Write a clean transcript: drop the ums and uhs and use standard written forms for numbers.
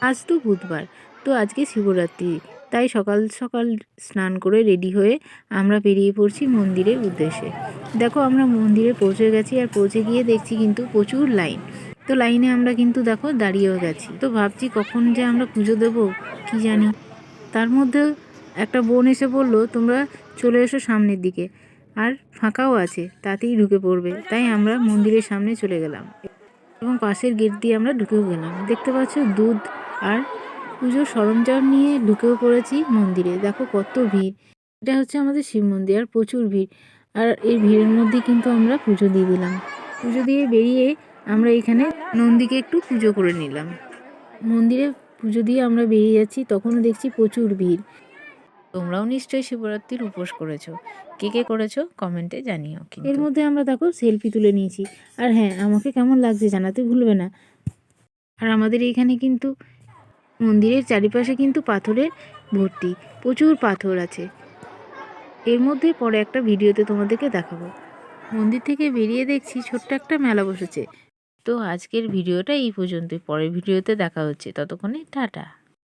আজ তো বুধবার, তো আজকে শিবরাত্রি, তাই সকাল সকাল স্নান করে রেডি হয়ে আমরা বেরিয়ে পড়ছি মন্দিরের উদ্দেশ্যে। দেখো আমরা মন্দিরে পৌঁছে গেছি, আর পৌঁছে গিয়ে দেখছি কিন্তু প্রচুর লাইন। তো লাইনে আমরা কিন্তু দেখো দাঁড়িয়েও গেছি। তো ভাবছি কখন যে আমরা পুজো দেবো কি জানি। তার মধ্যে একটা বোন এসে বলল, তোমরা চলে এসো সামনের দিকে, আর ফাঁকাও আছে, তাতেই ঢুকে পড়বে। তাই আমরা মন্দিরের সামনে চলে গেলাম এবং পাশের গেট দিয়ে আমরা ঢুকেও গেলাম। দেখতে পাচ্ছ দুধ আর পুজোর সরঞ্জাম নিয়ে ঢুকেও পড়েছি মন্দিরে। দেখো কত ভিড়। এটা হচ্ছে আমাদের শিব মন্দির, আর প্রচুর ভিড়। আর এই ভিড়ের মধ্যে কিন্তু আমরা পুজো দিয়ে দিলাম। পুজো দিয়ে বেরিয়ে আমরা এখানে নন্দীকে একটু পুজো করে নিলাম। মন্দিরে পুজো দিয়ে আমরা বেরিয়ে যাচ্ছি, তখনও দেখছি প্রচুর ভিড়। তোমরাও নিশ্চয়ই শিবরাত্রির উপোস করেছো। কে কে করেছো কমেন্টে জানিও। এর মধ্যে আমরা দেখো সেলফি তুলে নিয়েছি। আর হ্যাঁ, আমাকে কেমন লাগছে জানাতে ভুলবে না। আর আমাদের এইখানে কিন্তু মন্দিরের চারিপাশে কিন্তু পাথরের ভর্তি, প্রচুর পাথর আছে। এর মধ্যে পরে একটা ভিডিওতে তোমাদেরকে দেখাবো। মন্দির থেকে বেরিয়ে দেখছি ছোট্ট একটা মেলা বসেছে। তো আজকের ভিডিওটা এই পর্যন্তই, পরের ভিডিওতে দেখা হচ্ছে, ততক্ষণে টাটা।